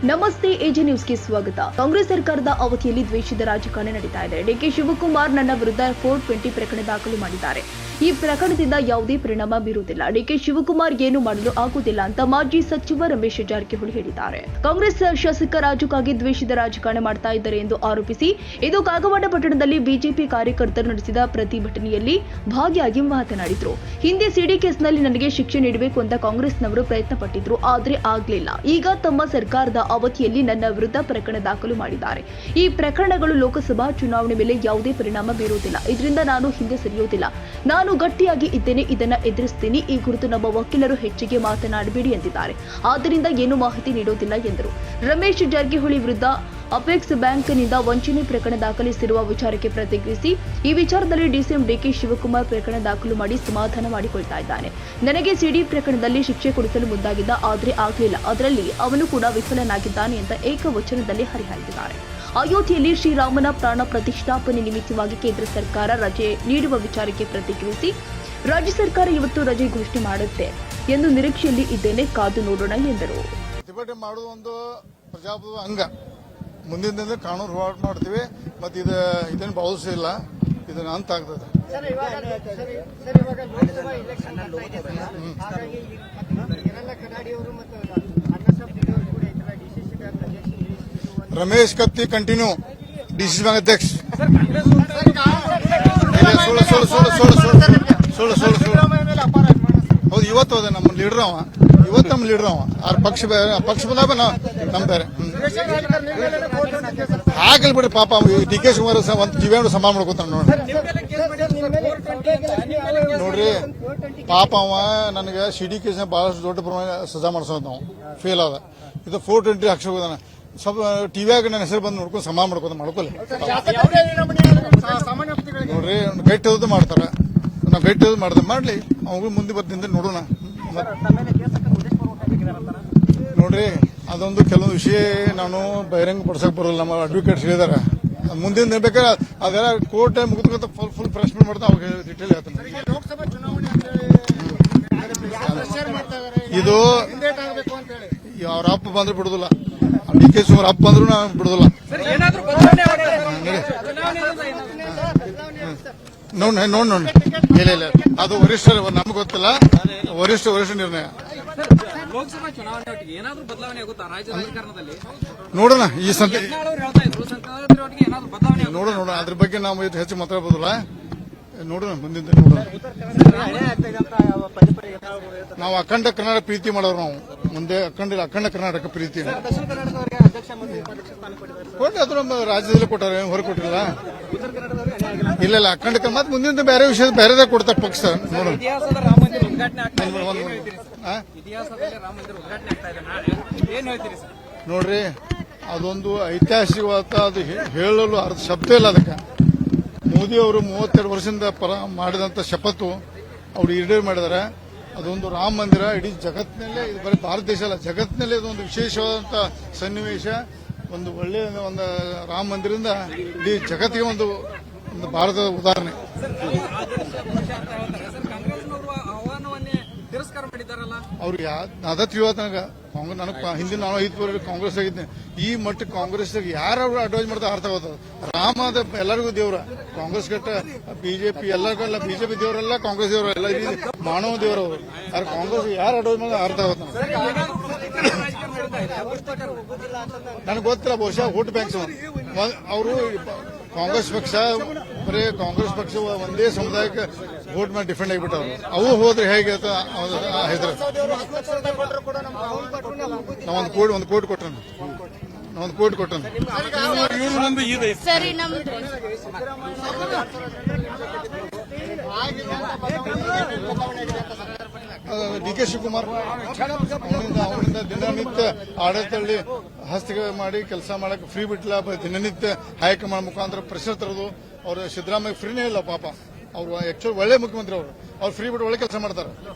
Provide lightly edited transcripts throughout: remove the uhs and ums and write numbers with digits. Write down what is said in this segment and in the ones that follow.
ನಮಸ್ತೆ ಎಜೆ ನ್ಯೂಸ್ಗೆ ಸ್ವಾಗತ. ಕಾಂಗ್ರೆಸ್ ಸರ್ಕಾರದ ಅವಧಿಯಲ್ಲಿ ದ್ವೇಷದ ರಾಜಕಾರಣ ನಡೀತಾ ಇದೆ. ಡಿಕೆ ಶಿವಕುಮಾರ್ ನನ್ನ ವಿರುದ್ಧ 420 ಪ್ರಕರಣ ದಾಖಲು ಮಾಡಿದ್ದಾರೆ. ಈ ಪ್ರಕರಣದಿಂದ ಯಾವುದೇ ಪರಿಣಾಮ ಬೀರುವುದಿಲ್ಲ. ಡಿಕೆ ಶಿವಕುಮಾರ್ ಏನು ಮಾಡಲು ಆಗುವುದಿಲ್ಲ ಅಂತ ಮಾಜಿ ಸಚಿವ ರಮೇಶ್ ಜಾರಕಿಹೊಳಿ ಹೇಳಿದ್ದಾರೆ. ಕಾಂಗ್ರೆಸ್ ಶಾಸಕ ರಾಜುಗಾಗಿ ದ್ವೇಷದ ರಾಜಕಾರಣ ಮಾಡ್ತಾ ಇದ್ದಾರೆ ಎಂದು ಆರೋಪಿಸಿ ಇದು ಕಾಗವಾಡ ಪಟ್ಟಣದಲ್ಲಿ ಬಿಜೆಪಿ ಕಾರ್ಯಕರ್ತರು ನಡೆಸಿದ ಪ್ರತಿಭಟನೆಯಲ್ಲಿ ಭಾಗಿಯಾಗಿ ಮಾತನಾಡಿದರು. ಹಿಂದೆ ಸಿಡಿ ಕೇಸ್ನಲ್ಲಿ ನನಗೆ ಶಿಕ್ಷೆ ನೀಡಬೇಕು ಅಂತ ಕಾಂಗ್ರೆಸ್ನವರು ಪ್ರಯತ್ನ ಪಟ್ಟಿದ್ರು, ಆದ್ರೆ ಆಗ್ಲಿಲ್ಲ. ಈಗ ತಮ್ಮ ಸರ್ಕಾರದ ಅವಧಿಯಲ್ಲಿ ನನ್ನ ವಿರುದ್ಧ ಪ್ರಕರಣ ದಾಖಲು ಮಾಡಿದ್ದಾರೆ. ಈ ಪ್ರಕರಣಗಳು ಲೋಕಸಭಾ ಚುನಾವಣೆ ಮೇಲೆ ಯಾವುದೇ ಪರಿಣಾಮ ಬೀರುವುದಿಲ್ಲ. ಇದರಿಂದ ನಾನು ಹಿಂದೆ ಸರಿಯುವುದಿಲ್ಲ. ನಾನು ಗಟ್ಟಿಯಾಗಿ ಇದ್ದೇನೆ, ಇದನ್ನ ಎದುರಿಸ್ತೀನಿ. ಈ ಕುರಿತು ನಮ್ಮ ವಕೀಲರು ಹೆಚ್ಚಿಗೆ ಮಾತನಾಡಬೇಡಿ ಎಂದಿದ್ದಾರೆ. ಆದ್ದರಿಂದ ಏನು ಮಾಹಿತಿ ನೀಡುವುದಿಲ್ಲ ಎಂದರು. ರಮೇಶ್ ಜಾರಕಿಹೊಳಿ ವಿರುದ್ಧ ಅಪೆಕ್ಸ್ ಬ್ಯಾಂಕ್ನಿಂದ ವಂಚನೆ ಪ್ರಕರಣ ದಾಖಲಿಸಿರುವ ವಿಚಾರಕ್ಕೆ ಪ್ರತಿಕ್ರಿಯಿಸಿ, ಈ ವಿಚಾರದಲ್ಲಿ ಡಿಸಿಎಂ ಡಿಕೆ ಶಿವಕುಮಾರ್ ಪ್ರಕರಣ ದಾಖಲು ಮಾಡಿ ಸಮಾಧಾನ ಮಾಡಿಕೊಳ್ತಾ ಇದ್ದಾನೆ. ನನಗೆ ಸಿಡಿ ಪ್ರಕರಣದಲ್ಲಿ ಶಿಕ್ಷೆ ಕೊಡಿಸಲು ಮುಂದಾಗಿದ್ದ, ಆದರೆ ಆಗಲಿಲ್ಲ. ಅದರಲ್ಲಿ ಅವನು ಕೂಡ ವಿಫಲನಾಗಿದ್ದಾನೆ ಅಂತ ಏಕವಚನದಲ್ಲಿ ಹರಿಹಾಯ್ದಿದ್ದಾರೆ. ಅಯೋಧ್ಯೆಯಲ್ಲಿ ಶ್ರೀರಾಮನ ಪ್ರಾಣ ಪ್ರತಿಷ್ಠಾಪನೆ ನಿಮಿತ್ತವಾಗಿ ಕೇಂದ್ರ ಸರ್ಕಾರ ರಜೆ ನೀಡುವ ವಿಚಾರಕ್ಕೆ ಪ್ರತಿಕ್ರಿಯಿಸಿ, ರಾಜ್ಯ ಸರ್ಕಾರ ಇವತ್ತು ರಜೆ ಘೋಷಣೆ ಮಾಡುತ್ತೆ ಎಂದು ನಿರೀಕ್ಷೆಯಲ್ಲಿ ಇದ್ದೇನೆ, ಕಾದು ನೋಡೋಣ ಎಂದರು. ಪ್ರತಿಭಟನೆ ಮಾಡುವುದು ಒಂದು ಪ್ರಜಾಪ್ರಭುತ್ವ ಅಂಗ. ಮುಂದಿನ ದಿನದಲ್ಲಿ ಕಾನೂನು ಹೋರಾಟ ಮಾಡ್ತೀವಿ. ಮತ್ತು ಇದನ್ನು ಭಾವಿಸಿಲ್ಲ, ಇದನ್ನ ಅಂತ ಆಗ್ತದೆ. ರಮೇಶ್ ಕತ್ತಿ ಕಂಟಿನ್ಯೂ ಡಿಸಿಸಿ ಬ್ಯಾಂಕ್ ಅಧ್ಯಕ್ಷ. ಹೌದು, ಇವತ್ತು ಅದ ನಮ್ಮ ಲೀಡರ್ ಅವ, ಇವತ್ತು ನಮ್ಮ ಲೀಡರ್ ಅವ. ಅವ್ರ ಪಕ್ಷ ಬಂದಾಗ ನಮ್ಮ ಬೇರೆ ಹಾಕಲ್ ಬಿಡ್ರಿ. ಪಾಪ ಡಿ ಕೆ ಶಿವಕುಮಾರ್ ಒಂದು ಜೀವನ ಸಮಾನ ಮಾಡ್ಕೋತಾನ ನೋಡ್ರಿ. ಪಾಪ ಅವ ನನಗೆ ಸಿಡಿ ಕೇಸ್ ಬಹಳಷ್ಟು ದೊಡ್ಡ ಪ್ರಮಾಣ ಸಜಾ ಮಾಡಿಸೋದು ನಾವು ಫೇಲ್ ಆದ. ಇದು 420 ಹಾಕ್ಸಿ ಹೋಗೋದಾನ. ಸ್ವಲ್ಪ ಟಿವಿಯಾಗ ನನ್ನ ಹೆಸರು ಬಂದು ನೋಡ್ಕೊಂಡು ಸಮಾನ ಮಾಡ್ಕೊಲ್ಲ ನೋಡ್ರಿ. ಗಟ್ಟಿ ಮಾಡ್ತಾರ, ನಾವು ಗಟ್ಟಿ ಮಾಡ್ಲಿ. ಅವಾಗ ಮುಂದೆ ಬರ್ದಿಂದ ನೋಡೋಣ ನೋಡ್ರಿ. ಅದೊಂದು ಕೆಲವೊಂದು ವಿಷಯ ನಾನು ಬಹಿರಂಗ ಪಡಿಸಕ್ ಬರೋಲ್ಲ. ನಮ್ಮ ಅಡ್ವೊಕೇಟ್ಸ್ ಹೇಳಿದಾರೆ, ಮುಂದಿನ ಬೇಕಾದ್ರೆ ಅದೆಲ್ಲ ಕೋರ್ಟ್ ಮುಗಿದ ಫುಲ್ ಫ್ರೆಶ್ಮೆಂಟ್ ಮಾಡ್ತಾ ಅವಾಗ ಡೀಟೇಲ್ ಹೇಳ್ತಾನೆ. ಇದು ಅವ್ರ ಅಪ್ಪ ಬಂದ್ರೆ ಬಿಡುದಿಲ್ಲ, ಡಿ ಕೆ ಶಿವಕುಮಾರ್ ಅಪ್ಪ ಅಂದ್ರೂ ನಾ ಬಿಡುದಿಲ್ಲ. ನೋಡಿ ಇಲ್ಲ ಅದು ವರಿಷ್ಠ, ನಮ್ಗೆ ಗೊತ್ತಿಲ್ಲ. ವರಿಷ್ಠ ನಿರ್ಣಯ ನೋಡೋಣ. ಈ ಸಂತೆ ನೋಡೋಣ, ಅದ್ರ ಬಗ್ಗೆ ನಾವು ಹೆಚ್ಚು ಮಾತಾಡಬಹುದಿಲ್ಲ. ನೋಡೋಣ, ಮುಂದಿನ ನೋಡೋಣ. ನಾವು ಅಖಂಡ ಕರ್ನಾಟಕ ಪ್ರೀತಿ ಮಾಡೋರು. ನಾವು ಮುಂದೆ ಅಖಂಡ ಕರ್ನಾಟಕ ಪ್ರೀತಿ ಕೊಟ್ಟು ಅದ್ರ ರಾಜ್ಯದಲ್ಲಿ ಕೊಟ್ಟಾರೆ, ಹೊರಗೆ ಕೊಟ್ಟಿಲ್ಲ. ಇಲ್ಲ ಅಖಂಡ ಮತ್ತೆ ಮುಂದಿನ ಬೇರೆ ವಿಷಯ ಬೇರೆದಾಗ ಕೊಡ್ತಾರೆ ಪಕ್ಷ. ನೋಡೋಣ. ನೋಡ್ರಿ, ಅದೊಂದು ಐತಿಹಾಸಿಕವಾದ, ಅದು ಹೇಳಲು ಅರ್ಧ ಶಬ್ದ ಇಲ್ಲ ಅದಕ್ಕೆ. ಮೋದಿ ಅವರು 32 ವರ್ಷದಿಂದ ಮಾಡಿದಂತ ಶಪಥು ಅವ್ರು ಈಡೇರಿ ಮಾಡಿದ್ದಾರೆ. ಅದೊಂದು ರಾಮ ಮಂದಿರ ಇಡೀ ಜಗತ್ತಿನಲ್ಲೇ, ಇದು ಬರೀ ಭಾರತ ದೇಶ ಅಲ್ಲ, ಜಗತ್ತಿನಲ್ಲೇ ಇದೊಂದು ವಿಶೇಷವಾದಂತ ಸನ್ನಿವೇಶ. ಒಂದು ಒಳ್ಳೆಯ ಒಂದು ರಾಮ ಮಂದಿರದಿಂದ ಇಡೀ ಜಗತ್ತಿಗೆ ಒಂದು ಭಾರತದ ಉದಾಹರಣೆ. ಅವ್ರಿಗೆ ಅದ ತಿಳಿಯೋದು ನನಗೆ ಹಿಂದಿನ ನಾನು 5 ವರ್ಷ ಕಾಂಗ್ರೆಸ್ ಆಗಿದ್ದೆ. ಈ ಮಟ್ಟಕ್ಕೆ ಕಾಂಗ್ರೆಸ್ ಯಾರು ಅಡ್ವೈಸ್ ಮಾಡ್ತಾ ಅರ್ಥ ಆಗೋದು. ರಾಮ ಅದ ಎಲ್ಲರಿಗೂ ದೇವ್ರ, ಕಾಂಗ್ರೆಸ್ ಗಟ್ಟ ಬಿಜೆಪಿ ಎಲ್ಲರಿಗೆಲ್ಲ, ಬಿಜೆಪಿ ದೇವರೆಲ್ಲ ಕಾಂಗ್ರೆಸ್ ದೇವರು ಎಲ್ಲ ಮಾನವ ದೇವರವರು. ಯಾರು ಕಾಂಗ್ರೆಸ್ ಯಾರು ಅಡ್ವೈಸ್ ಮಾಡಿದ್ರೆ ಅರ್ಥ ಆಗುತ್ತೆ ನನಗೆ ಗೊತ್ತಿಲ್ಲ. ಬಹುಶಃ ವೋಟ್ ಬ್ಯಾಂಕ್ಸ್ ಅವರು ಕಾಂಗ್ರೆಸ್ ಪಕ್ಷ ಬರೀ ಕಾಂಗ್ರೆಸ್ ಪಕ್ಷ ಒಂದೇ ಸಮುದಾಯಕ್ಕೆ ವೋಟ್ ಮಾಡಿ ಡಿಫೆಂಡ್ ಆಗಿಬಿಟ್ಟವ್ರು. ಅವು ಹೋದ್ರೆ ಹೇಗೆ ಹೆಸರು. ನಾವೊಂದು ಕೋಟಿ ಕೊಟ್ಟನು, ಡಿ ಕೆ ಶಿವಕುಮಾರ್ ಅವನಿಂದ ದಿನನಿತ್ಯ ಆಡಳಿತದಲ್ಲಿ ಹಸ್ತಕ್ಷೇಪ ಮಾಡಿ ಕೆಲಸ ಮಾಡಕ್ಕೆ ಫ್ರೀ ಬಿಟ್ಟಿಲ್ಲ. ದಿನನಿತ್ಯ ಹೈಕಮಾಂಡ್ ಮುಖಾಂತರ ಪ್ರೆಷರ್ ತರೋದು. ಅವರು ಸಿದ್ದರಾಮಯ್ಯ ಫ್ರೀನೇ ಇಲ್ಲ ಪಾಪ. ಅವರು ಆಕ್ಚುಲಿ ಒಳ್ಳೆ ಮುಖ್ಯಮಂತ್ರಿ, ಅವ್ರು ಫ್ರೀ ಬಿಟ್ಟು ಒಳ್ಳೆ ಕೆಲಸ ಮಾಡ್ತಾರೆ,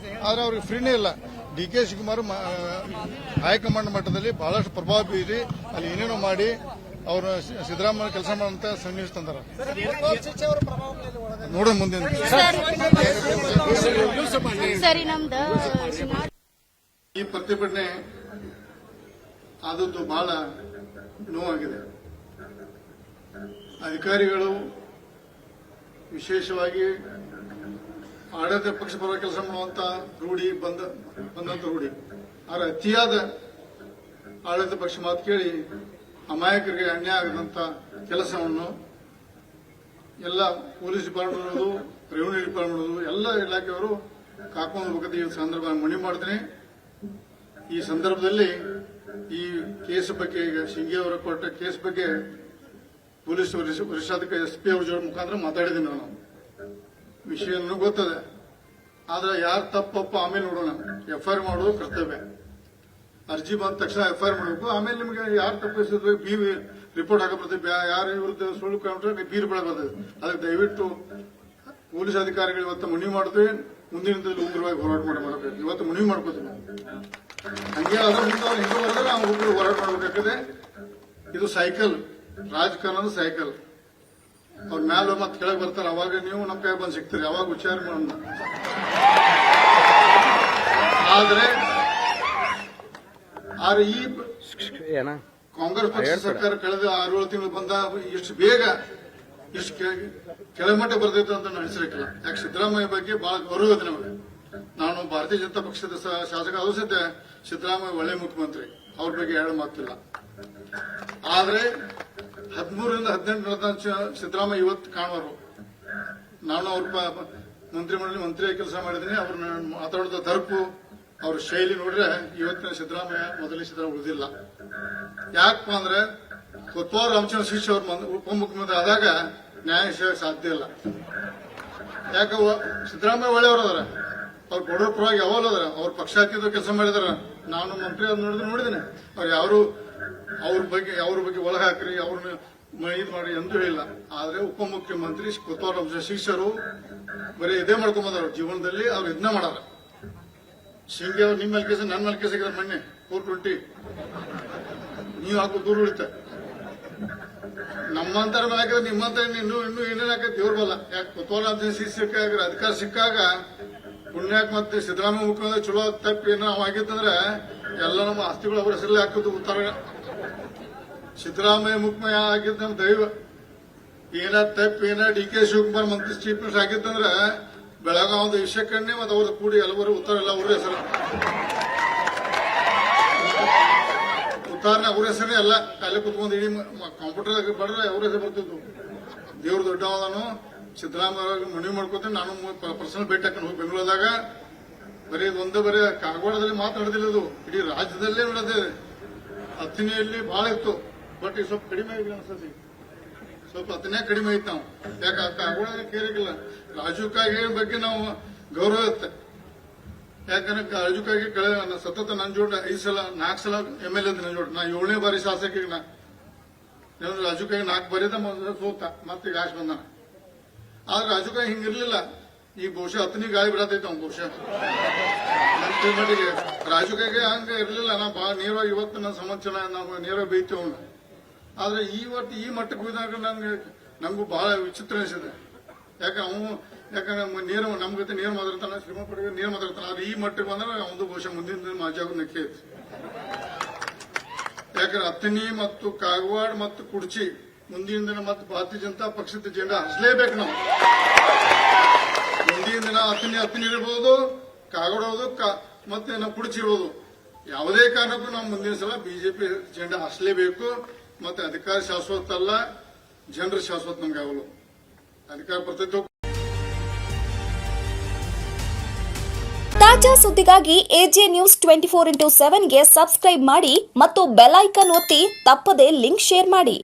ಆದ್ರೆ ಅವ್ರಿಗೆ ಫ್ರೀನೇ ಇಲ್ಲ. ಡಿ ಕೆ ಶಿವಕುಮಾರ್ ಹೈಕಮಾಂಡ್ ಮಟ್ಟದಲ್ಲಿ ಬಹಳಷ್ಟು ಪ್ರಭಾವ ಬೀರಿ ಅಲ್ಲಿ ಏನೇನೋ ಮಾಡಿ ಅವರು ಸಿದ್ದರಾಮಯ್ಯ ಕೆಲಸ ಮಾಡುವಂತ ಸನ್ನಿವೇಶ ತಂದಾರ. ನೋಡೋಣ ಮುಂದಿನ ಈ ಪ್ರತಿಭಟನೆ ಆದದ್ದು ಬಹಳ ನೋವಾಗಿದೆ. ಅಧಿಕಾರಿಗಳು ವಿಶೇಷವಾಗಿ ಆಡಳಿತ ಪಕ್ಷ ಪರ ಕೆಲಸ ಮಾಡುವಂತ ರೂಢಿ ಬಂದಂತ ರೂಢಿ, ಆದರೆ ಅತಿಯಾದ ಆಡಳಿತ ಪಕ್ಷ ಮಾತು ಕೇಳಿ ಅಮಾಯಕರಿಗೆ ಅನ್ಯಾಯ ಆಗದಂತ ಕೆಲಸವನ್ನು ಎಲ್ಲ ಪೊಲೀಸ್ ಡಿಪಾರ್ಟ್ಮೆಂಟ್ ರೆವಿನ್ಯೂ ಡಿಪಾರ್ಟ್ಮೆಂಟ್ ಎಲ್ಲ ಇಲಾಖೆಯವರು ಕಾಕೊಂಡು ಹೋಗಬೇಕು. ಈ ಸಂದರ್ಭ ಮನವಿ ಮಾಡ್ತೀನಿ. ಈ ಸಂದರ್ಭದಲ್ಲಿ ಈ ಕೇಸ್ ಬಗ್ಗೆ, ಈಗ ಶಿಂಗೆ ಅವರು ಕೊಟ್ಟ ಕೇಸ್ ಬಗ್ಗೆ ಪೊಲೀಸ್ ವರಿಷ್ಠಾಧಿಕಾರಿ SP ಅವ್ರ ಜೊತೆ ಮುಖಾಂತರ ಮಾತಾಡಿದ್ದೀನಿ. ನಾನು ವಿಷಯ ನನಗೆ ಗೊತ್ತದೆ, ಆದ್ರೆ ಯಾರು ತಪ್ಪಪ್ಪ ಆಮೇಲೆ ನೋಡೋಣ. FIR ಮಾಡೋದು ಕರ್ತವ್ಯ. ಅರ್ಜಿ ಬಂದ ತಕ್ಷಣ FIR ಮಾಡಬೇಕು. ಆಮೇಲೆ ನಿಮಗೆ ಯಾರು ತಪ್ಪಿಸಿದ್ರು ಬಿ ರಿಪೋರ್ಟ್ ಹಾಕಬರ್ತದೆ, ಯಾರ ವಿರುದ್ಧ ಸುಳ್ಳು ಕಂಡ್ರೆ ಬಿ ರಿಪೋರ್ಟ್ ಬರ್ತದೆ. ಅದಕ್ಕೆ ದಯವಿಟ್ಟು ಪೊಲೀಸ್ ಅಧಿಕಾರಿಗಳು ಇವತ್ತು ಮನವಿ ಮಾಡಿದ್ವಿ, ಮುಂದಿನ ದಿನದಲ್ಲಿ ಉಗ್ರವಾಗಿ ಹೋರಾಟ ಮಾಡಬೇಕು. ಇವತ್ತು ಮನವಿ ಮಾಡ್ಕೋತೀವಿ ನಾವು. ಹಂಗೆ ಅದ್ರ ಮುಂದೆ ಅವ್ರು ಹಿಂದೆ ಬರೆದ್ರೆ ನಾವು ಉಗ್ರ ಹೋರಾಟ ಮಾಡಬೇಕಾಗ್ತದೆ. ಇದು ಸೈಕಲ್, ರಾಜಕಾರಣದ ಸೈಕಲ್. ಅವ್ರ ಮ್ಯಾಲ ಮತ್ತೆ ಕೆಳಗೆ ಬರ್ತಾರೆ, ಅವಾಗ ನೀವು ನಮ್ಮ ಕೈ ಬಂದು ಸಿಗ್ತೀರಿ, ಅವಾಗ ವಿಚಾರ ಮಾಡೋಣ. ಆದ್ರೆ ಈ ಕಾಂಗ್ರೆಸ್ ಪಕ್ಷ ಸರ್ಕಾರ ಕಳೆದ 6-7 ತಿಂಗಳು ಬಂದ ಇಷ್ಟು ಬೇಗ ಇಷ್ಟು ಕೆಳಮಟ್ಟ ಬರ್ತೈತೆ ಅಂತ ಅನಿಸಿರಕ್ಕಿಲ್ಲ. ಯಾಕೆ ಸಿದ್ದರಾಮಯ್ಯ ಬಗ್ಗೆ ಬಹಳ ಗೌರವ ಇದೆ ನಮಗೆ. ನಾನು ಭಾರತೀಯ ಜನತಾ ಪಕ್ಷದ ಶಾಸಕ ಆದರೂ ಸಹಿತ ಸಿದ್ದರಾಮಯ್ಯ ಒಳ್ಳೆ ಮುಖ್ಯಮಂತ್ರಿ, ಅವ್ರ ಬಗ್ಗೆ ಎರಡು ಮಾತಿಲ್ಲ. ಆದ್ರೆ 13ರಿಂದ 18 ನಡೆದ ಸಿದ್ದರಾಮಯ್ಯ ಇವತ್ತು ಕಾಣುವರು. ನಾನು ಅವ್ರ ಮಂತ್ರಿಮಂಡಲ ಮಂತ್ರಿಯಾಗಿ ಕೆಲಸ ಮಾಡಿದ್ದೀನಿ. ಅವ್ರನ್ನ ಮಾತಾಡೋದ ತರಪು, ಅವ್ರ ಶೈಲಿ ನೋಡ್ರೆ ಇವತ್ತಿನ ಸಿದ್ದರಾಮಯ್ಯ ಮೊದಲೇ ಸಿದ್ದರಾಮಯ್ಯ ಉಳಿದಿಲ್ಲ. ಯಾಕಪ್ಪ ಅಂದ್ರೆ ಕೊತ್ವಾಲ್ ರಾಮಚಂದ್ರ ಶಿಶ್ ಅವ್ರ ಉಪಮುಖ್ಯಮಂತ್ರಿ ಆದಾಗ ನ್ಯಾಯ ಸಿಗಕ್ಕೆ ಸಾಧ್ಯ ಇಲ್ಲ. ಯಾಕ ಸಿದ್ದರಾಮಯ್ಯ ಒಳ್ಳೆಯವರು ಅದಾರ, ಅವ್ರು ಕೊಡೋ ಪರವಾಗಿ ಯಾವಾಗ ಅದಾರ, ಅವ್ರ ಪಕ್ಷಾತೀತ ಕೆಲಸ ಮಾಡಿದಾರ. ನಾನು ಮಂತ್ರಿ ನೋಡಿದ್ದೇನೆ. ಅವ್ರು ಯಾರು ಅವ್ರ ಬಗ್ಗೆ ಒಳಗೆ ಹಾಕ್ರಿ, ಅವ್ರನ್ನ ಇದು ಮಾಡಿ ಎಂದೂ ಹೇಳಿಲ್ಲ. ಆದ್ರೆ ಉಪಮುಖ್ಯಮಂತ್ರಿ ಕೊತ್ವಾಲ್ ರಾಮಚಂದ್ರ ಶಿಶ್ ಅವರು ಬರೀ ಇದೇ ಮಾಡ್ಕೊಂಡ್ ಜೀವನದಲ್ಲಿ ಅವ್ರು ಇದನ್ನ ಮಾಡಾರ. ಶಿಂಗೆ ಅವ್ರು ನಿಮ್ಮ ಮೇಲೆ ಕೇಸ, ನನ್ನ ಮೇಲೆ ಕೇಸ್ ಆಗಿದ್ದಾರೆ ಮೊನ್ನೆ 420. ನೀವು ಹಾಕೋ ದೂರ ಉಳಿತ ನಮ್ಮಂತರ ಮೇಲೆ ಹಾಕಿದ್ರೆ ನಿಮ್ಮಂತರ ಇನ್ನೂ ಏನೇನು ಹಾಕೈತೆ ದೇವ್ರ ಬಲ್ಲ. ಯಾಕೆ ಕೊತ್ವಾಲ್ ರಾಮಚಂದ್ರ ಶಿಶ್ ಅಧಿಕಾರ ಸಿಕ್ಕಾಗ ಪುಣ್ಯಾಕ್ ಮತ್ತೆ ಸಿದ್ದರಾಮಯ್ಯ ಮುಖ್ಯಮಂತ್ರಿ ಚಲೋ ತಪ್ಪು ಏನೋ ಆಗಿತ್ತಂದ್ರೆ ಎಲ್ಲ ನಮ್ಮ ಆಸ್ತಿಗಳು ಅವ್ರ ಹೆಸರಲ್ಲಿ ಹಾಕೋದು ಉತ್ತರ. ಸಿದ್ದರಾಮಯ್ಯ ಮುಖ್ಯಮಂತ್ರಿ ಆಗಿದ್ದ ನಮ್ಮ ದೈವ. ಏನ ತಪ್ಪು ಏನ DK ಶಿವಕುಮಾರ್ ಮಂತ್ರಿ ಚೀಫ್ ಮಿನಿಸ್ಟರ್ ಆಗಿತ್ತಂದ್ರೆ ಬೆಳಗಾವದ ವಿಷಯಕ್ಕನ್ನೇ ಮತ್ತೆ ಅವ್ರ ಕೂಡಿ ಎಲ್ಲವರು ಉತ್ತರ ಎಲ್ಲ ಅವ್ರ ಹೆಸರು, ಉತ್ತಾರನೆ ಅವ್ರ ಹೆಸರೇ ಎಲ್ಲ. ಕಾಲೇ ಕುತ್ಕೊಂಡು ಇಡೀ ಕಂಪ್ಯೂಟರ್ ಬಡ್ರೆ ಅವ್ರ ಹೆಸರು ಬರ್ತಿದ್ವು. ದೇವ್ರ ದೊಡ್ಡವನು ಸಿದ್ದರಾಮಯ್ಯ ಮನವಿ ಮಾಡ್ಕೋತೀನಿ. ನಾನು ಪರ್ಸನಲ್ ಭೇಟಿ ಹಾಕೊಂಡು ಹೋಗಿ ಬೆಂಗಳೂರದಾಗ ಬರೀ ಬರೀ ಕಾಗವಾಡದಲ್ಲಿ ಮಾತಾಡೋದಿಲ್ಲ, ಇದು ಇಡೀ ರಾಜ್ಯದಲ್ಲೇ ನಡೆದಿದೆ. ಹತ್ತನೆಯಲ್ಲಿ ಬಹಳ ಇತ್ತು, ಬಟ್ ಈಗ ಸ್ವಲ್ಪ ಕಡಿಮೆ ಆಗಿಲ್ಲ ಅನ್ಸತಿ. ಸ್ವಲ್ಪ ಹತ್ತನೇ ಕಡಿಮೆ ಐತೆ. ನಾವು ಯಾಕೆ ಕಾಗವಾಡದಲ್ಲಿ ಕೇರಿಗಿಲ್ಲ. ರಾಜೀವ್ ಕಾಗೆ ಬಗ್ಗೆ ನಾವು ಗೌರವ ಇರುತ್ತೆ. ಯಾಕಂದ್ರೆ ರಾಜೀವ್ ಕಾಗೆ ಸತತ ನನ್ನ ಜೋಡ 4 ಸಲ MLA ಅಂತ ನನ್ನ ಜೋಡ. ನಾ 7ನೇ ಬಾರಿ ಶಾಸಕಿಗೆ ರಾಜೀವ್ ಕಾಗೆ 4 ಬಾರಿದ ಸೋತ, ಮತ್ತೆ ಈಗ ಆಶ್ ಬಂದಾನ. ಆದ್ರೆ ರಾಜೀವ್ ಕಾಗೆ ಹಿಂಗಿರ್ಲಿಲ್ಲ. ಈಗ ಬಹುಶಃ 10ನೇ ಗಾಳಿ ಬಿಡತೈತೆ ಅವ್ನು ಬಹುಶಃ ಮಟ್ಟಿಗೆ. ರಾಜೀವ್ ಕಾಗೆ ಹಂಗ ಇರ್ಲಿಲ್ಲ. ನಾ ಬಹಳ ನೇರವಾಗಿ ಇವತ್ತು ನನ್ನ ಸಮಾಚಾರ ನಾವು ನೇರವಾಗಿ ಬೈತೀವಿ ಅವನು. ಆದ್ರೆ ಇವತ್ತು ಈ ಮಟ್ಟಕ್ಕೆ ಹೋದಾಗ ನಂಗೂ ಬಹಳ ವಿಚಿತ್ರ ಅನಿಸಿದೆ. ಯಾಕಂದ್ರೆ ನೇರ ನಮ್ ಜೊತೆ ನೇರ ಮಾತಾಡ್ತಾನೆ, ಶ್ರೀಮಂತ ಪಡೆಗೆ ನೇರ ಮಾತಾಡ್ತಾನೆ. ಆದ್ರೆ ಈ ಮಟ್ಟಕ್ಕೆ ಬಂದ್ರೆ ಒಂದು ಬಹುಶಃ ಮುಂದಿನ ದಿನ ಮಾಜಿ ಆಗೋದು ನಕ್ಕೆ ಐತಿ. ಯಾಕಂದ್ರೆ ಅಥಣಿ ಮತ್ತು ಕಾಗವಾಡ ಮತ್ತು ಕುಡ್ಚಿ ಮುಂದಿನ ದಿನ ಮತ್ತು ಭಾರತೀಯ ಜನತಾ ಪಕ್ಷದ ಜೆಂಡಾ ಹಚ್ಚಲೇಬೇಕು ನಾವು. ಮುಂದಿನ ದಿನ ಅಥಣಿ ಇರ್ಬೋದು, ಕಾಗವಾಡ ಮತ್ತೆ ನಾವು ಕುಡ್ಚಿ ಇರ್ಬೋದು. ಯಾವುದೇ ಕಾರಣಕ್ಕೂ ನಾವು ಮುಂದಿನ ಸಲ ಬಿಜೆಪಿ ಜೆಂಡಾ ಹಚ್ಚಲೇಬೇಕು. ಮತ್ತೆ ಅಧಿಕಾರ ಶಾಶ್ವತ ಅಲ್ಲ, ಜನರ ಶಾಶ್ವತ ನಮ್ಗೆ ಆಗಲು ಅಧಿಕಾರ ಬರ್ತೈತೆ. ತಾಜಾ ಸುದ್ದಿಗಾಗಿ AJ ನ್ಯೂಸ್ 24x7ಗೆ ಸಬ್ಸ್ಕ್ರೈಬ್ ಮಾಡಿ ಮತ್ತು ಬೆಲ್ ಐಕಾನ್ ಒತ್ತಿ ತಪ್ಪದೇ ಲಿಂಕ್ ಶೇರ್ ಮಾಡಿ.